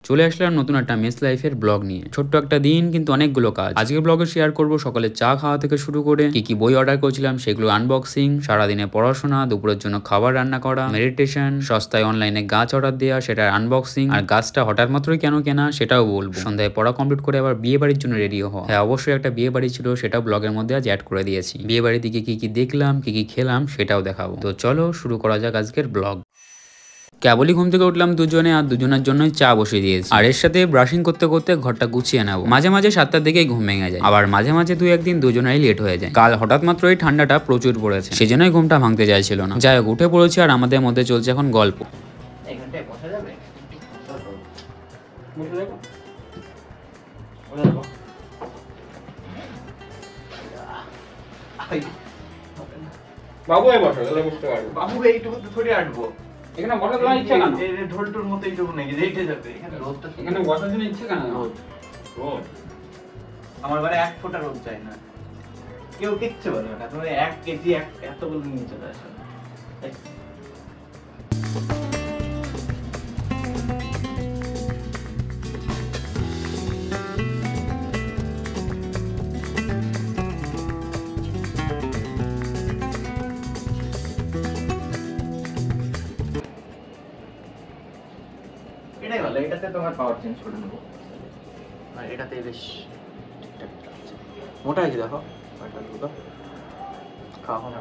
চলে আসলাম নতুন একটা মেস লাইফের ব্লগ নিয়ে। ছোট্ট একটা দিন কিন্তু অনেকগুলো কাজ। আজকের ব্লগে শেয়ার করব সকালে চা খাওয়া থেকে শুরু করে কি কি বই অর্ডার করেছিলাম সেগুলো আনবক্সিং, সারাদিনে পড়াশোনা, দুপুরের জন্য খাবার রান্না করা, মেডিটেশন, সস্তায় অনলাইনে গাছ অর্ডার দেওয়া সেটার আনবক্সিং, আর গাছটা হঠাৎ মাত্রই কেন কেনা সেটাও বলবো। সন্ধ্যায় পড়া কমপ্লিট করে আবার বিয়ে বাড়ির জন্য রেডি হওয়া। হ্যাঁ, অবশ্যই একটা বিয়ে বাড়ি ছিল, সেটাও ব্লগের মধ্যে আজ অ্যাড করে দিয়েছি। বিয়ে বাড়ি থেকে কি কি দেখলাম, কি কি খেলাম সেটাও দেখাবো। তো চলো শুরু করা যাক আজকের ব্লগ। কেবলই ঘুম থেকে উঠলাম দুজনে, আর দুজনের জন্যই চা বসিয়ে দিয়েছি। আর এর সাথে ব্রাশিং করতে করতে ঘরটা গুছিয়ে নেবো। মাঝে মাঝে 7টার দিকেই ঘুম ভেঙে যায়, আবার মাঝে মাঝে দুই একদিন দুজনেরই লেট হয়ে যায়। কাল হঠাৎ মাত্র এই ঠান্ডাটা প্রচুর পড়েছে, সেজন্যই ঘুমটা ভাঙতে চাইছিল না। যাই হোক, উঠে পড়েছি আর আমাদের মধ্যে চলছে এখন গল্প। বাবু এই বসো, তাহলে বুঝতে পারবো। বাবু এইটুকু তো থোড়ি আটবো। এখানে বসার তোমার ইচ্ছা কেন? এই ঢোলটুর মতো এইটুকু নাকি রেটে যাবে। এখানে রোদটা এখানে বসার জন্য ইচ্ছা কেন? রোদ। রোদ। আমার বাড়ি 1 ফোঁটা রোদ চাই না। কেউ কিচ্ছু বলবে না। তুমি 1 কেজি এতগুলো নিয়ে চলে আসো। এটাই ভালো, এটাতে তোমার পাওয়ার চেঞ্জ করে নেবো। আর এটাতে বেশ ঠিকঠাক আছে। মোটা আছে দেখো, পাটাগুলো খাওয়া না।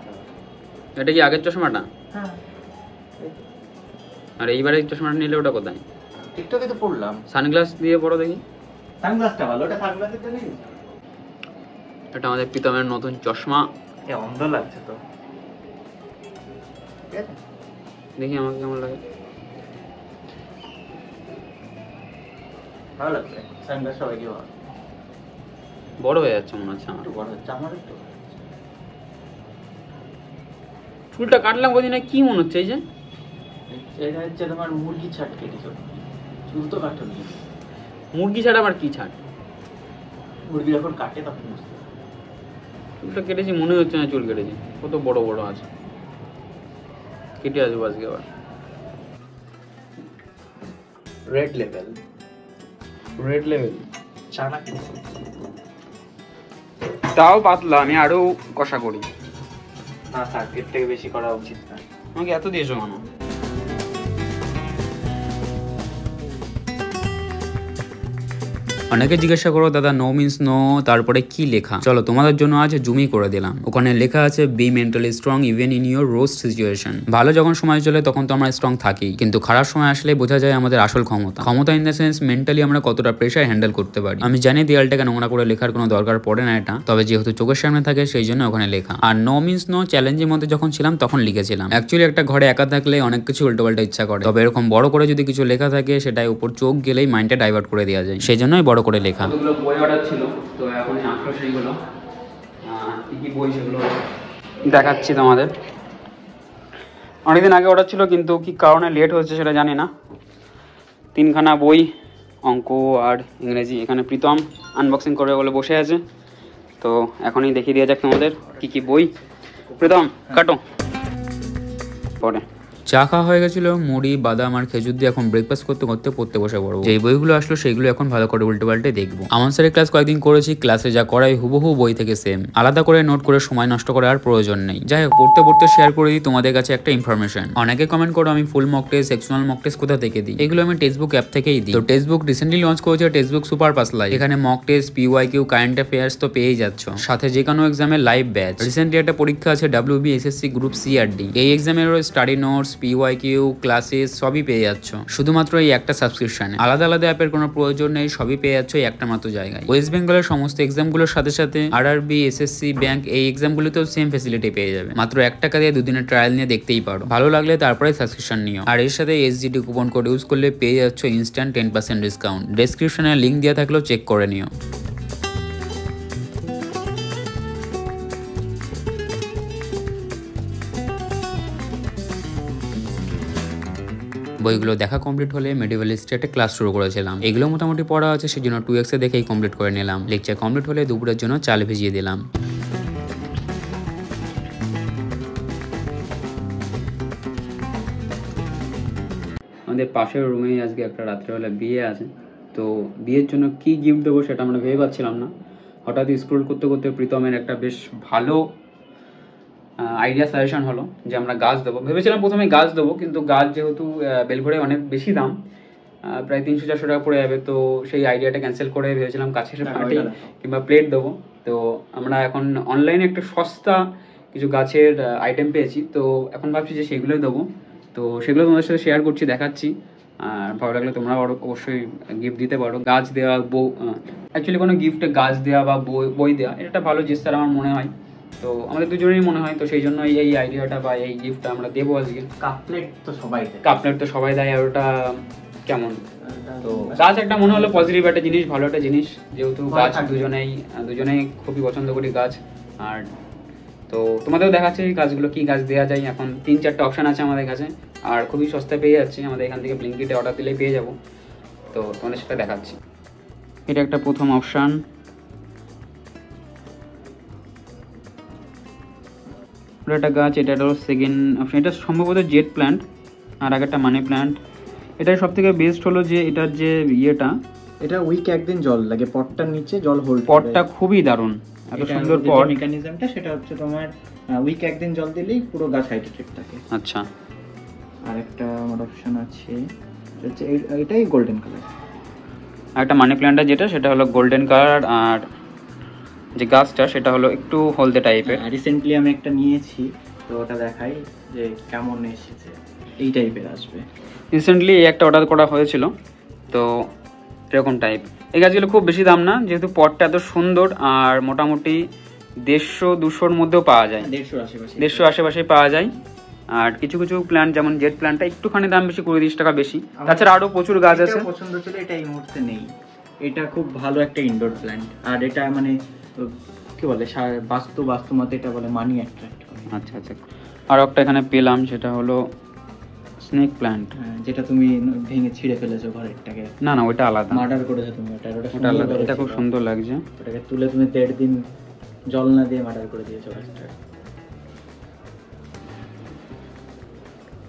এটা কি আগের চশমাটা? হ্যাঁ। আর এইবারে চশমাটা নিলে ওটা কোথায়? টিকটকে তো পড়লাম। সানগ্লাস দিয়ে পড়ো দেখি। সানগ্লাসটা ভালো, ওটা সানগ্লাসের জন্য। এটা আমাদের প্রীতমের নতুন চশমা। এ অন্ধ লাগছে তো। ঠিক আছে, দেখি আমাকে কেমন লাগে। ভালো লাগছে। সানগ্লাস সবাইকে ভালো। বড় হয়ে যাচ্ছে মনে হচ্ছে আমার। একটু বড় হচ্ছে আমার একটু। চুলটা কাটলাম কদিন, কি মনে হচ্ছে এই যে? এটা হচ্ছে তোমার মুরগি ছাট কেটেছো। চুল তো কাটনি। মুরগি ছাড়া আবার কি ছাড়? মুরগি যখন কাটে তখন বুঝতে পারে। চুলটা কেটেছি মনে হচ্ছে না চুল কেটেছি, কত বড় বড় আছে। কেটে আসবো আজকে আবার। Red level. রেড লেভেল চানা কিনছি। তাও পাতলা, আমি আরো কষা করি। না থাক, এর থেকে বেশি করা উচিত না। আমাকে এত দিয়েছো কেন? অনেকে জিজ্ঞাসা করো দাদা নো মিন্স নো তারপরে কি লেখা। চলো তোমাদের জন্য আজ জুমই করে দিলাম। ওখানে লেখা আছে be mentally strong even in your worst situation. ভালো যখন সময় চলে তখন তো আমরা স্ট্রং থাকি, কিন্তু খারাপ সময় আসলে বোঝা যায় আমাদের আসল ক্ষমতা ইন দ্য সেন্স মেন্টালি আমরা কতটা প্রেশার হ্যান্ডেল করতে পারি। আমি জানি দেয়ালটাকে নোংরা করে লেখার কোনো দরকার পড়ে না এটা, তবে যেহেতু চোখের সামনে থাকে সেই জন্য ওখানে লেখা। আর নো মিন্স নো চ্যালেঞ্জের মধ্যে যখন ছিলাম তখন লিখেছিলাম। অ্যাকচুয়ালি একটা ঘরে একা থাকলে অনেক কিছু উল্টোপাল্টা ইচ্ছা করে, তবে এরকম বড় করে যদি কিছু লেখা থাকে সেটাই উপর চোখ গেলেই মাইন্ডটা ডাইভার্ট করে দেওয়া যায়, সেই জন্যই বড় করে লেখা। বই অর্ডার ছিল, তো এখন আসলো সেইগুলো। কি কি বই সেগুলো দেখাচ্ছি তোমাদের। অনেকদিন আগে অর্ডার ছিল, কিন্তু কি কারণে লেট হয়েছে সেটা জানি না। 3খানা বই, অঙ্ক আর ইংরেজি। এখানে প্রীতম আনবক্সিং করবে বলে বসে আছে, তো এখনই দেখিয়ে দেওয়া যাক তোমাদের কি কি বই। প্রীতম কাটো। পরে চা খাওয়া হয়ে গেছিল, মুড়ি বাদাম আর খেজুর দিয়ে এখন ব্রেকফাস্ট করতে করতে পড়তে বসে পড়বো। যেই বইগুলো আসলো সেইগুলো এখন ভালো করে উল্টে পাল্টে দেখবো। আমার স্যারের ক্লাস কয়েকদিন করেছি, ক্লাসে যা করাই হুবহু বই থেকে সেম। আলাদা করে নোট করে সময় নষ্ট করার আর প্রয়োজন নেই। যাই হোক, পড়তে পড়তে শেয়ার করে দিই তোমাদের কাছে একটা ইনফরমেশন। অনেকে কমেন্ট করো আমি full mock test, sectional mock test কোথা থেকে দিই। এগুলো আমি টেক্সটবুক অ্যাপ থেকেই দিই। তো টেক্সটবুক রিসেন্টলি লঞ্চ করেছে টেক্সটবুক সুপার পাস লাইভ। এখানে mock test, PYQ, current affairs তো পেয়েই যাচ্ছ, সাথে যে কোনো এক্সামের লাইভ ব্যাচ। রিসেন্টলি একটা পরীক্ষা আছে WB SSC গ্রুপ C আর D। এই এক্সামেরও স্টাডি নোটস, পিওয়াইকিউ, ক্লাসেস সবই পেয়ে যাচ্ছ শুধুমাত্র এই একটা সাবস্ক্রিপশনে। আলাদা আলাদা অ্যাপের কোনো প্রয়োজন নেই, সবই পেয়ে যাচ্ছ এই একটা মাত্র জায়গায়। ওয়েস্ট বেঙ্গলের সমস্ত এক্সামগুলোর সাথে সাথে RRB, SSC, ব্যাংক এই এক্সামগুলোতেও সেম ফেসিলিটি পেয়ে যাবে। মাত্র 1 টাকা দিয়ে 2 দিনের ট্রায়াল নিয়ে দেখতেই পারো, ভালো লাগলে তারপরে সাবস্ক্রিপশন নিও। আর এর সাথে SGD কুপন কোড ইউজ করলে পেয়ে যাচ্ছ ইনস্ট্যান্ট 10% ডিসকাউন্ট। ডেসক্রিপশনে লিঙ্ক দেওয়া থাকলেও চেক করে নিও। বইগুলো দেখা কমপ্লিট হলে মেডিভেল স্টেটে ক্লাস শুরু করেছিলাম। এগুলো মোটামুটি পড়া আছে, সেজন্য 2x এ দেখেই কমপ্লিট করে নিলাম। লেকচার কমপ্লিট হলে দুপুরের জন্য চাল ভিজিয়ে দিলাম। আমাদের পাশের রুমেই আজকে একটা রাত্রেবেলা বিয়ে আছে, তো বিয়ের জন্য কি গিফট দেবো সেটা আমরা ভেবে পাচ্ছিলাম না। হঠাৎ স্ক্রোল করতে করতে প্রীতমের একটা বেশ ভালো আইডিয়া সাজেশন হলো যে আমরা গাছ দেবো। ভেবেছিলাম প্রথমে গাছ দেবো, কিন্তু গাছ যেহেতু বেলঘড়ে অনেক বেশি দাম, প্রায় 300-400 টাকা পড়ে যাবে, তো সেই আইডিয়াটা ক্যান্সেল করে ভেবেছিলাম কাছের মাটি কিংবা প্লেট দেবো। তো আমরা এখন অনলাইনে একটা সস্তা কিছু গাছের আইটেম পেয়েছি, তো এখন ভাবছি যে সেগুলোই দেবো। তো সেগুলো তোমাদের সাথে শেয়ার করছি, দেখাচ্ছি, আর ভালো লাগলে তোমরা অবশ্যই গিফট দিতে পারো। গাছ দেওয়া, অ্যাকচুয়ালি কোনো গিফটে গাছ দেওয়া বা বই দেওয়া এটা একটা ভালো জেস্টার আমার মনে হয়, তো আমাদের দুজনেরই মনে হয়, তো সেই জন্য এই আইডিয়াটা বা এই গিফটটা আমরা দেবো আজকে। কাপপ্লেট তো সবাই দেয়, কাপপ্লেট তো সবাই দেয়, আর ওটা কেমন, তো গাছ একটা মনে হলো পজিটিভ একটা জিনিস, ভালো একটা জিনিস, যেহেতু গাছ দুজনেই খুবই পছন্দ করি গাছ। আর তো তোমাদেরও দেখাচ্ছে এই গাছগুলো কি গাছ দেওয়া যায়। এখন 3-4টা অপশান আছে আমাদের কাছে, আর খুবই সস্তায় পেয়ে যাচ্ছি, আমাদের এখান থেকে ব্লিঙ্কিটে অর্ডার দিলেই পেয়ে যাবো। তো তোমাদের সেটা দেখাচ্ছি। এটা একটা প্রথম অপশান, একটা গাছ, এটা হলো সেকেন্ড অপশান। এটা সম্ভবত জেট প্ল্যান্ট, আর একটা মানি প্ল্যান্ট। এটাই সব থেকে বেস্ট হলো যে এটার যে ইয়েটা, এটা উইক একদিন জল লাগে, পটটার নিচে জল হোল্ড, পটটা খুবই দারুণ, এত সুন্দর পট। মেকানিজমটা সেটা হচ্ছে তোমার উইক একদিন জল দিলেই পুরো গাছ হাইড্রেটেড থাকে। আচ্ছা, আর একটা আমার অপশন আছে, এটাই গোল্ডেন কালার। আর একটা মানি প্ল্যান্টটা যেটা সেটা হলো গোল্ডেন কালার, আর যে গাছটা সেটা হলো একটু হলদে টাইপের। রিসেন্টলি আমি একটা নিয়েছি, তো ওটা দেখাই যে কেমন এসেছে, এই টাইপের আসবে। রিসেন্টলি এই একটা অর্ডার করা হয়েছিল, তো এরকম টাইপ। এই গাছগুলো খুব বেশি দাম না, যেহেতু পটটা এত সুন্দর, আর মোটামুটি 150-200-র মধ্যেও পাওয়া যায়, 150 আশেপাশে পাওয়া যায়। আর কিছু কিছু প্ল্যান্ট যেমন জেট প্ল্যান্টটা একটুখানি দাম বেশি, 20-30 টাকা বেশি। তাছাড়া আরও প্রচুর গাছ আছে। পছন্দ ছিল, এটা এই মুহূর্তে নেই। এটা খুব ভালো একটা ইনডোর প্ল্যান্ট, আর এটা মানে কি বলে বাস্তু মতে এটা বলে মানি অ্যাট্রাক্ট করে। আচ্ছা আচ্ছা, আর একটা এখানে পেলাম, সেটা হলো স্নেক প্ল্যান্ট, যেটা তুমি ভেঙে ছিঁড়ে ফেলেছো ঘরেরটাকে। না ওটা আলাদা, মার্ডার করেছো তুমি ওটা আলাদা। এটা খুব সুন্দর লাগছে, ওটাকে তুলে তুমি 1.5 দিন জল না দিয়ে মার্ডার করে দিয়েছো গাছটা।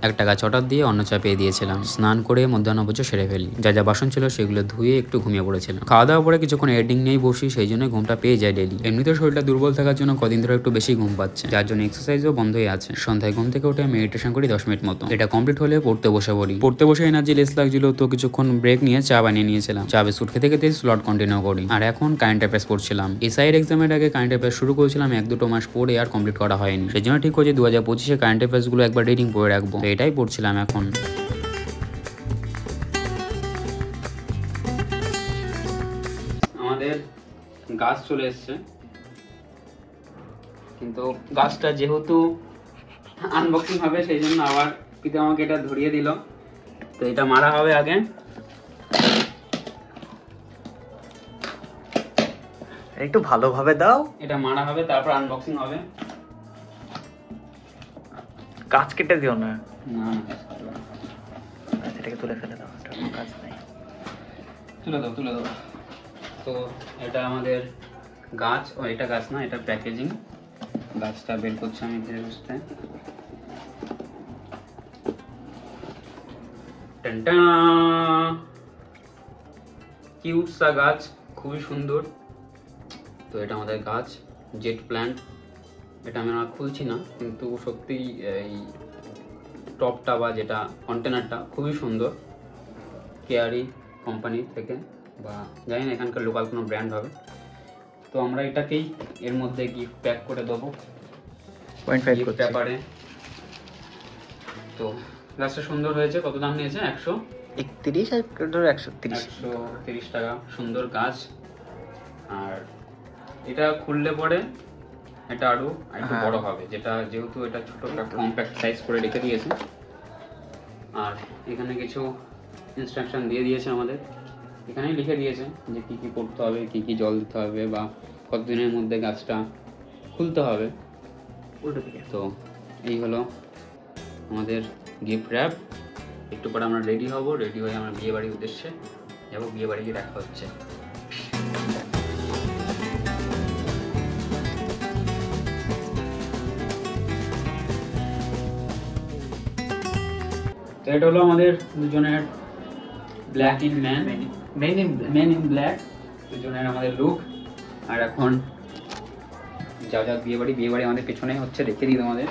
একটা গাছ অর্ডার দিয়ে অন্য চা পেয়ে দিয়েছিলাম। স্নান করে মধ্যাহ্নভোজ সেরে ফেলি, যা যা বাসন ছিল সেগুলো ধুয়ে একটু ঘুমিয়ে পড়েছিলাম। খাওয়া দাওয়া পরে কিছুক্ষণ এডিটিং নিয়েই বসি, সেই জন্য ঘুমটা পেয়ে যায় ডেলি। এমনিতে শরীরটা দুর্বল থাকার জন্য কদিন ধরে একটু বেশি ঘুম পাচ্ছে, যার জন্য এক্সারসাইজও বন্ধই আছে। সন্ধ্যায় ঘুম থেকে উঠে মেডিটেশন করি 10 মিনিট মতো। এটা কমপ্লিট হলে পড়তে বসে পড়ি। পড়তে বসে এনার্জি লেস লাগছিল, তো কিছুক্ষণ ব্রেক নিয়ে চা বানিয়ে নিয়েছিলাম। চা বিস্কুট খেতে খেতে স্লট কন্টিনিউ করি। আর এখন কারেন্ট অ্যাফেয়ার্স পড়ছিলাম। এসআইয়ের এক্সামের আগে কারেন্ট অ্যাফেয়ার্স শুরু করেছিলাম, 1-2 মাস পরে আর কমপ্লিট করা হয়নি। সেই জন্য ঠিক হয়েছে 2025-এ কারেন্ট অ্যাফেয়ার্স গুলো একবার রিডিং পড়ে রাখবো, তো এটাই পড়ছিলাম এখন। আমাদের গাছ চলে এসছে, কিন্তু গাছটা যেহেতু আনবক্সিং হবে সেই জন্য আবার পিতা আমাকে এটা ধরিয়ে দিল। তো এটা মারা হবে আগে, একটু ভালোভাবে দাও। এটা মারা হবে, তারপর আনবক্সিং হবে। গাছ কেটে দিও না, না এটাকে তুলে ফেলে দাও, কাজ নাই। তুলে দাও। তো এটা আমাদের গাছ, এটা গাছ না, এটা প্যাকেজিং। গাছটা বের করছি আমি ধীরে বুঝতে। কিউট সা গাছ, খুবই সুন্দর। তো এটা আমাদের গাছ, জেট প্ল্যান্ট। এটা আমি খুলছি না, কিন্তু সত্যি এই টপটা বা যেটা কন্টেনারটা খুবই সুন্দর। কেয়ারি কোম্পানি থেকে, বা জানি না এখানকার লোকাল কোনো ব্র্যান্ড হবে। তো আমরা এটাকেই এর মধ্যে গিফট প্যাক করে দেবো 0.5 পেপারে। তো গাছটা সুন্দর হয়েছে। কত দাম নিয়েছে? 131 আর 130 টাকা। সুন্দর গাছ। আর এটা খুললে পরে এটা আরো একটু বড় হবে, যেটা যেহেতু এটা ছোট কম্প্যাক্ট সাইজ করে রেখে দিয়েছে। আর এখানে কিছু ইনস্ট্রাকশন দিয়ে দিয়েছে আমাদের, এখানেই লিখে দিয়েছে যে কি কি করতে হবে, কি কি জল দিতে হবে, বা কতদিনের মধ্যে গাছটা খুলতে হবে। তো এই হলো আমাদের গিফট র্যাপ। একটু পরে আমরা রেডি হব, রেডি হয়ে আমরা বিয়ে বাড়ির উদ্দেশ্যে যাবো। বিয়ে বাড়ি গিয়ে দেখা হচ্ছে। তো এটা হলো আমাদের দুজনের black in man, man in black, দুজনের আমাদের লুক। আর এখন যাও যাও বিয়ে বাড়ি আমাদের পেছনে হচ্ছে, রেখে দিই তোমাদের।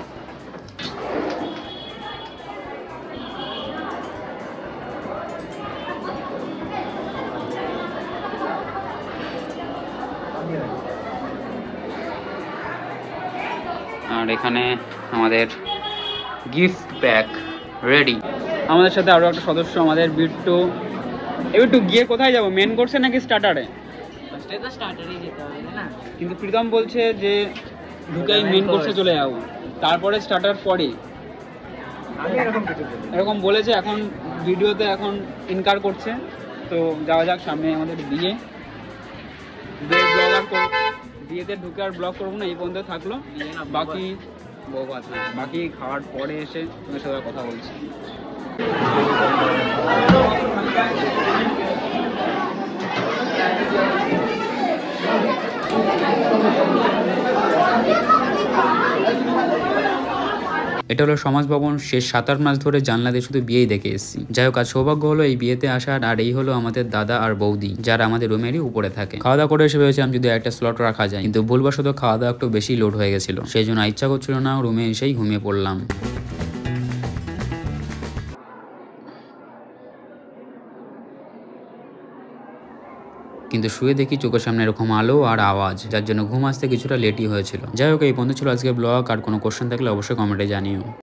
আর এখানে আমাদের গিফট প্যাক রেডি। আমাদের সাথে আরো একটা সদস্য আমাদের বিট্টু। বিট্টু গিয়ে কোথায় যাবো, মেন কোর্সে নাকি স্টার্টারে? কিন্তু প্রীতম বলছে যে ঢুকেই মেন কোর্সে চলে যাবো, তারপরে স্টার্টার পরে এরকম বলেছে। এখন ভিডিওতে এখন ইনকার করছে। তো যাওয়া যাক, সামনে আমাদের বিয়ে, বিয়েতে ঢুকে আর ব্লগ করবো না, এই পর্যন্ত থাকলো। বাকি বাকি খাওয়ার পরে এসে ওদের সাথে কথা বলছি। এটা হলো সমাজ ভবন। শেষ 7-8 মাস ধরে জানলা দিয়ে শুধু বিয়েই দেখে এসেছি। যাই হোক, আজ সৌভাগ্য হলো এই বিয়েতে আসার। আর এই হলো আমাদের দাদা আর বৌদি, যারা আমাদের রুমেরই উপরে থাকে। খাওয়া দাওয়া করে এসে ভেবেছিলাম যদি একটা স্লট রাখা যায়, কিন্তু ভুলবশত খাওয়া দাওয়া একটু বেশি লোড হয়ে গেছিল, সেই জন্য ইচ্ছা করছিল না, রুমে এসেই ঘুমিয়ে পড়লাম। কিন্তু শুয়ে দেখি চোখের সামনে এরকম আলো আর আওয়াজ, যার জন্য ঘুম আসতে কিছুটা লেটই হয়েছিল। যাই হোক, এই বন্ধু ছিল আজকে ব্লগ। আর কোনো কোশ্চেন থাকলে অবশ্যই কমেন্টে জানিও।